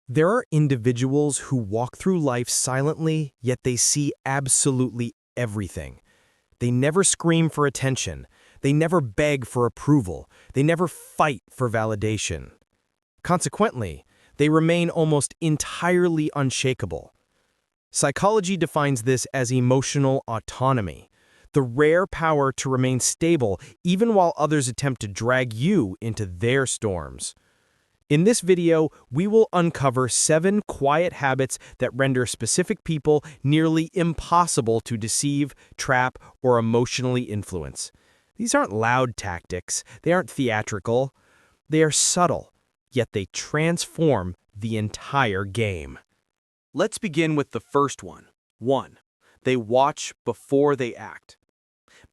There are individuals who walk through life silently, yet they see absolutely everything. They never scream for attention. They never beg for approval. They never fight for validation. Consequently, they remain almost entirely unshakable. Psychology defines this as emotional autonomy, the rare power to remain stable even while others attempt to drag you into their storms. In this video, we will uncover 7 quiet habits that render specific people nearly impossible to deceive, trap, or emotionally influence. These aren't loud tactics, they aren't theatrical, they are subtle, yet they transform the entire game. Let's begin with the first one. 1. They watch before they act.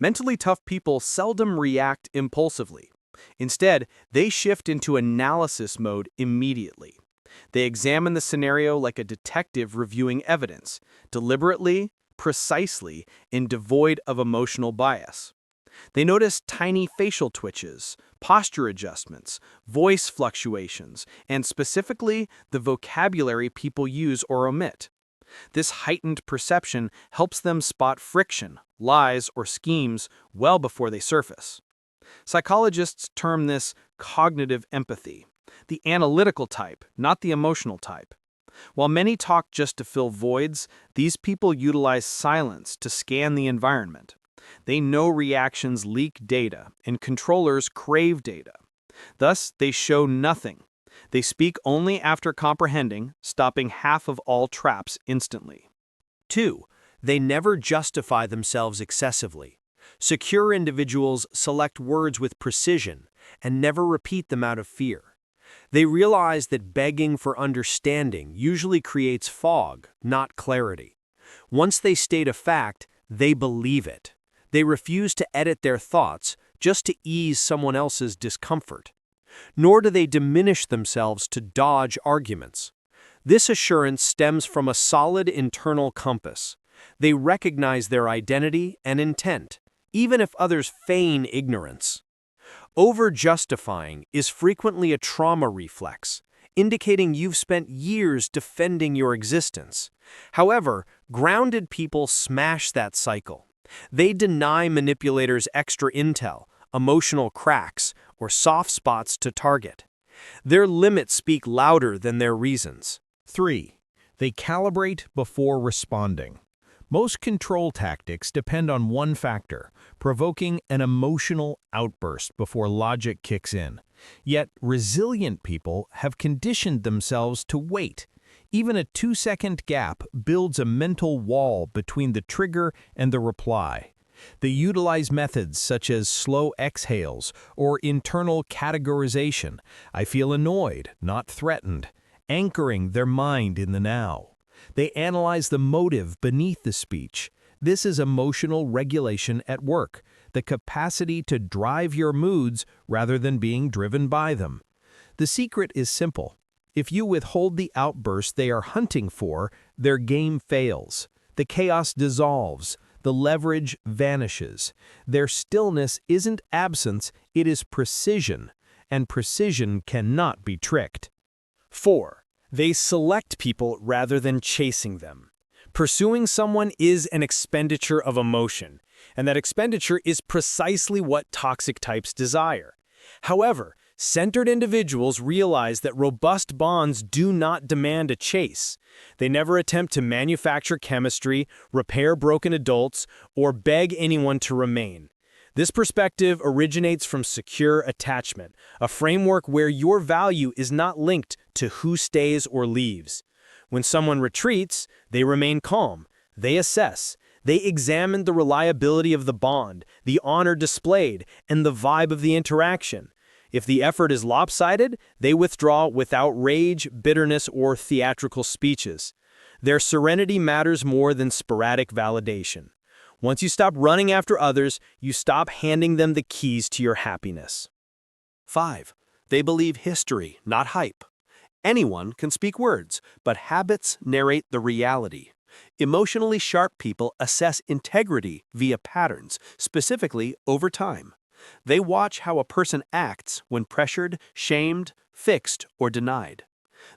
Mentally tough people seldom react impulsively. Instead, they shift into analysis mode immediately. They examine the scenario like a detective reviewing evidence, deliberately, precisely, and devoid of emotional bias. They notice tiny facial twitches, posture adjustments, voice fluctuations, and specifically the vocabulary people use or omit. This heightened perception helps them spot friction, lies, or schemes well before they surface. Psychologists term this cognitive empathy, the analytical type, not the emotional type. While many talk just to fill voids, these people utilize silence to scan the environment. They know reactions leak data, and controllers crave data. Thus, they show nothing. They speak only after comprehending, stopping half of all traps instantly. 2. They never justify themselves excessively. Secure individuals select words with precision and never repeat them out of fear. They realize that begging for understanding usually creates fog, not clarity. Once they state a fact, they believe it. They refuse to edit their thoughts just to ease someone else's discomfort. Nor do they diminish themselves to dodge arguments. This assurance stems from a solid internal compass. They recognize their identity and intent, even if others feign ignorance. Over-justifying is frequently a trauma reflex, indicating you've spent years defending your existence. However, grounded people smash that cycle. They deny manipulators extra intel, emotional cracks, or soft spots to target. Their limits speak louder than their reasons. 3. They calibrate before responding. Most control tactics depend on one factor, provoking an emotional outburst before logic kicks in. Yet, resilient people have conditioned themselves to wait. Even a 2-second gap builds a mental wall between the trigger and the reply. They utilize methods such as slow exhales or internal categorization. I feel annoyed, not threatened, anchoring their mind in the now. They analyze the motive beneath the speech. This is emotional regulation at work, the capacity to drive your moods rather than being driven by them. The secret is simple. If you withhold the outburst they are hunting for, their game fails. The chaos dissolves. The leverage vanishes. Their stillness isn't absence, it is precision, and precision cannot be tricked. 4. They select people rather than chasing them. Pursuing someone is an expenditure of emotion, and that expenditure is precisely what toxic types desire. However, centered individuals realize that robust bonds do not demand a chase. They never attempt to manufacture chemistry, repair broken adults, or beg anyone to remain. This perspective originates from secure attachment, a framework where your value is not linked to who stays or leaves. When someone retreats, they remain calm. They assess. They examine the reliability of the bond, the honor displayed, and the vibe of the interaction. If the effort is lopsided, they withdraw without rage, bitterness, or theatrical speeches. Their serenity matters more than sporadic validation. Once you stop running after others, you stop handing them the keys to your happiness. 5. They believe history, not hype. Anyone can speak words, but habits narrate the reality. Emotionally sharp people assess integrity via patterns, specifically over time. They watch how a person acts when pressured, shamed, fixed, or denied.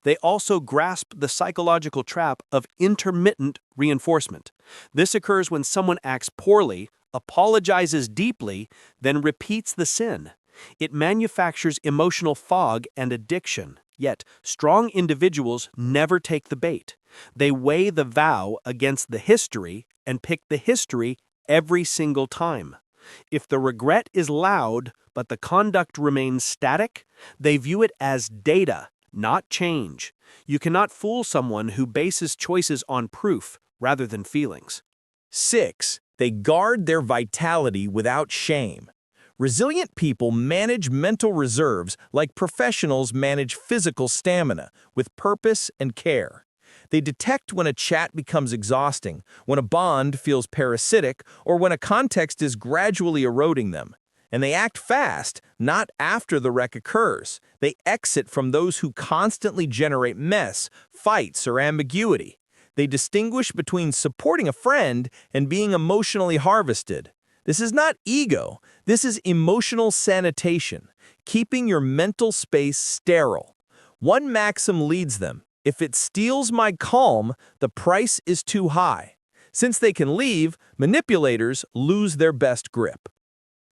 They also grasp the psychological trap of intermittent reinforcement. This occurs when someone acts poorly, apologizes deeply, then repeats the sin. It manufactures emotional fog and addiction. Yet, strong individuals never take the bait. They weigh the vow against the history and pick the history every single time. If the regret is loud, but the conduct remains static, they view it as data, not change. You cannot fool someone who bases choices on proof rather than feelings. 6. They guard their vitality without shame. Resilient people manage mental reserves like professionals manage physical stamina, with purpose and care. They detect when a chat becomes exhausting, when a bond feels parasitic, or when a context is gradually eroding them. And they act fast, not after the wreck occurs. They exit from those who constantly generate mess, fights, or ambiguity. They distinguish between supporting a friend and being emotionally harvested. This is not ego. This is emotional sanitation, keeping your mental space sterile. One maxim leads them: if it steals my calm, the price is too high. Since they can leave, manipulators lose their best grip.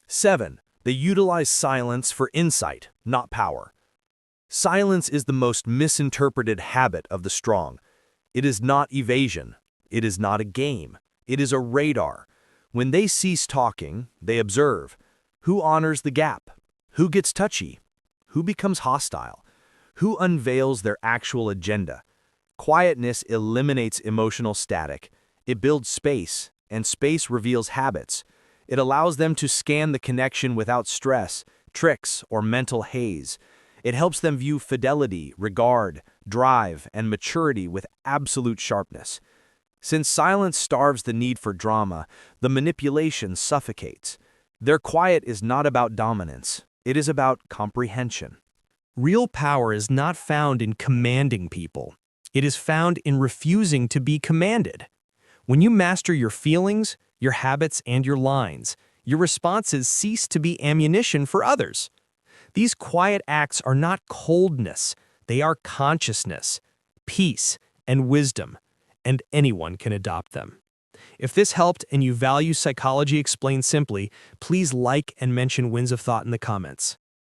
7. They utilize silence for insight, not power. Silence is the most misinterpreted habit of the strong. It is not evasion. It is not a game. It is a radar. When they cease talking, they observe. Who honors the gap? Who gets touchy? Who becomes hostile? Who unveils their actual agenda? Quietness eliminates emotional static. It builds space, and space reveals habits. It allows them to scan the connection without stress, tricks, or mental haze. It helps them view fidelity, regard, drive, and maturity with absolute sharpness. Since silence starves the need for drama, the manipulation suffocates. Their quiet is not about dominance. It is about comprehension. Real power is not found in commanding people. It is found in refusing to be commanded. When you master your feelings, your habits, and your lines, your responses cease to be ammunition for others. These quiet acts are not coldness. They are consciousness, peace, and wisdom, and anyone can adopt them. If this helped and you value Psychology Explained Simply, please like and mention Winds of Thought in the comments.